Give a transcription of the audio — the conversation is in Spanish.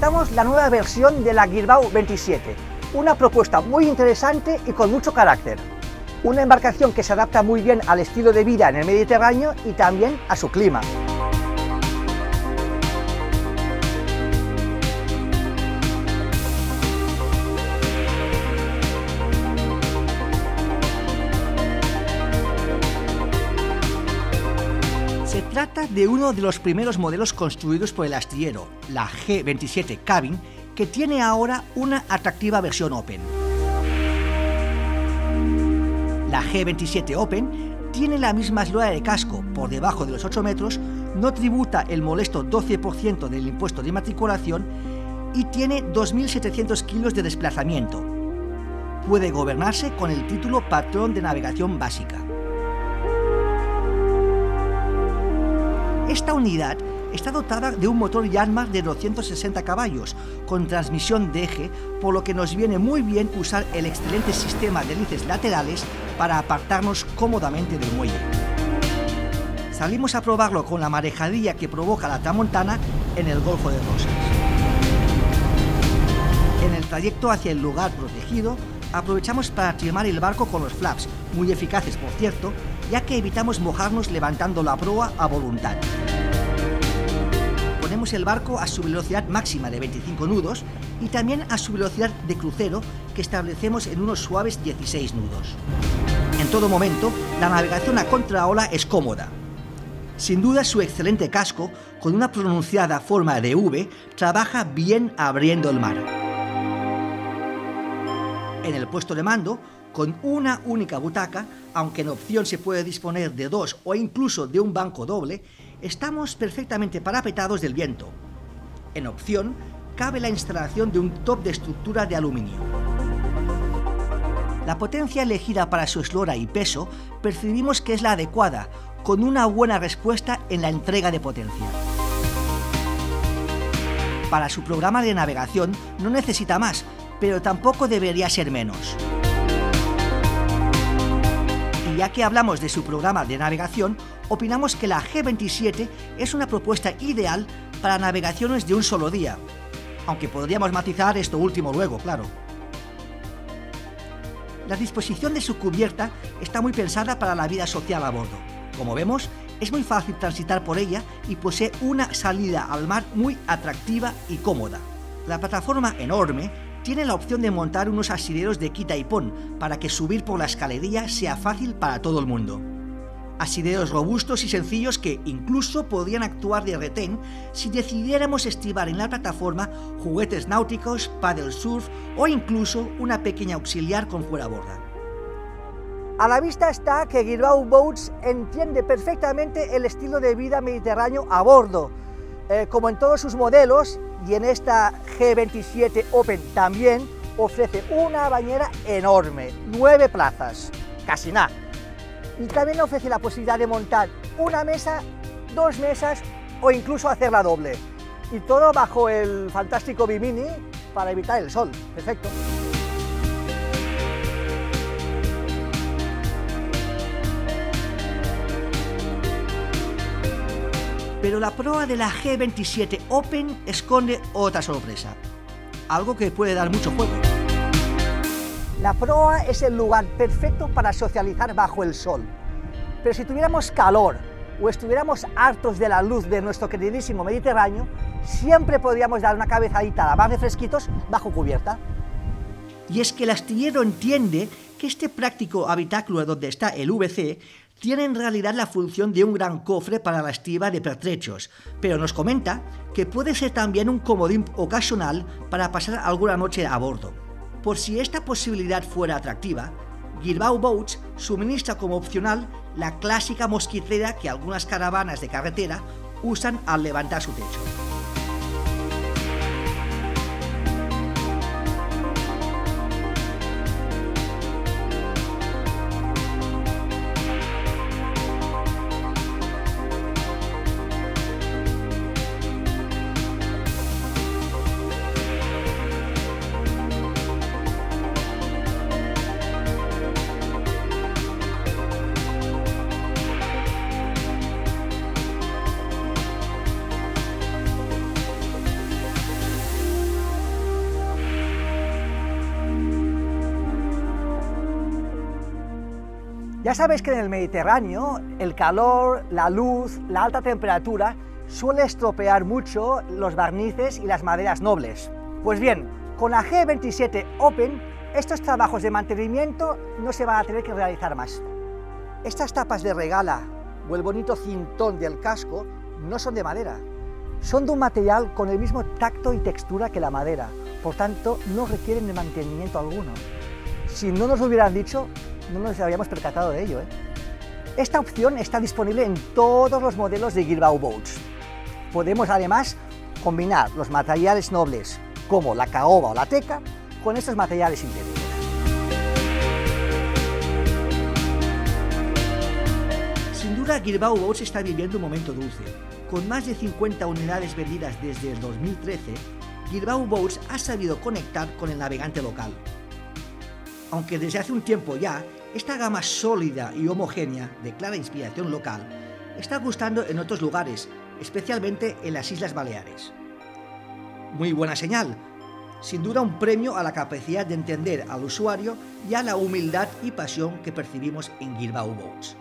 presentamos la nueva versión de la Guilbau 27, una propuesta muy interesante y con mucho carácter. Una embarcación que se adapta muy bien al estilo de vida en el Mediterráneo y también a su clima. Se trata de uno de los primeros modelos construidos por el astillero, la G27 Cabin, que tiene ahora una atractiva versión Open. La G27 Open tiene la misma eslora de casco, por debajo de los 8 metros, no tributa el molesto 12% del impuesto de matriculación y tiene 2.700 kilos de desplazamiento. Puede gobernarse con el título Patrón de Navegación Básica. Esta unidad está dotada de un motor Yanmar de 260 caballos, con transmisión de eje, por lo que nos viene muy bien usar el excelente sistema de hélices laterales para apartarnos cómodamente del muelle. Salimos a probarlo con la marejadilla que provoca la tramontana en el Golfo de Rosas. En el trayecto hacia el lugar protegido, aprovechamos para trimar el barco con los flaps, muy eficaces por cierto, ya que evitamos mojarnos levantando la proa a voluntad. Ponemos el barco a su velocidad máxima de 25 nudos y también a su velocidad de crucero, que establecemos en unos suaves 16 nudos. En todo momento, la navegación a contraola es cómoda. Sin duda, su excelente casco, con una pronunciada forma de V, trabaja bien abriendo el mar. En el puesto de mando, con una única butaca, aunque en opción se puede disponer de 2 o incluso de un banco doble, estamos perfectamente parapetados del viento. En opción, cabe la instalación de un top de estructura de aluminio. La potencia elegida para su eslora y peso percibimos que es la adecuada, con una buena respuesta en la entrega de potencia. Para su programa de navegación no necesita más, pero tampoco debería ser menos. Y ya que hablamos de su programa de navegación, opinamos que la G27 es una propuesta ideal para navegaciones de un solo día, aunque podríamos matizar esto último luego, claro. La disposición de su cubierta está muy pensada para la vida social a bordo. Como vemos, es muy fácil transitar por ella y posee una salida al mar muy atractiva y cómoda. La plataforma enorme tiene la opción de montar unos asideros de quita y pon para que subir por la escalerilla sea fácil para todo el mundo. Asideros robustos y sencillos que incluso podrían actuar de retén si decidiéramos estribar en la plataforma juguetes náuticos, paddle surf o incluso una pequeña auxiliar con fueraborda. A la vista está que Guilbau Boats entiende perfectamente el estilo de vida mediterráneo a bordo. Como en todos sus modelos, y en esta G27 Open también, ofrece una bañera enorme, 9 plazas, casi nada. Y también ofrece la posibilidad de montar una mesa, 2 mesas o incluso hacerla doble. Y todo bajo el fantástico bimini para evitar el sol. Perfecto. Pero la proa de la G27 Open esconde otra sorpresa, algo que puede dar mucho juego. La proa es el lugar perfecto para socializar bajo el sol, pero si tuviéramos calor o estuviéramos hartos de la luz de nuestro queridísimo Mediterráneo, siempre podríamos dar una cabezadita a la mar de fresquitos bajo cubierta. Y es que el astillero entiende que este práctico habitáculo donde está el VC tiene en realidad la función de un gran cofre para la estiba de pertrechos, pero nos comenta que puede ser también un comodín ocasional para pasar alguna noche a bordo. Por si esta posibilidad fuera atractiva, Guilbau Boats suministra como opcional la clásica mosquitera que algunas caravanas de carretera usan al levantar su techo. Ya sabéis que en el Mediterráneo el calor, la luz, la alta temperatura suele estropear mucho los barnices y las maderas nobles. Pues bien, con la G27 Open, estos trabajos de mantenimiento no se van a tener que realizar más. Estas tapas de regala o el bonito cintón del casco no son de madera, son de un material con el mismo tacto y textura que la madera, por tanto no requieren de mantenimiento alguno. Si no nos lo hubieran dicho, no nos habríamos percatado de ello, ¿eh? Esta opción está disponible en todos los modelos de Guilbau Boats. Podemos además combinar los materiales nobles como la caoba o la teca con estos materiales interiores. Sin duda, Guilbau Boats está viviendo un momento dulce. Con más de 50 unidades vendidas desde el 2013, Guilbau Boats ha sabido conectar con el navegante local. Aunque desde hace un tiempo ya, esta gama sólida y homogénea, de clara inspiración local, está gustando en otros lugares, especialmente en las Islas Baleares. Muy buena señal, sin duda un premio a la capacidad de entender al usuario y a la humildad y pasión que percibimos en Guilbau Boats.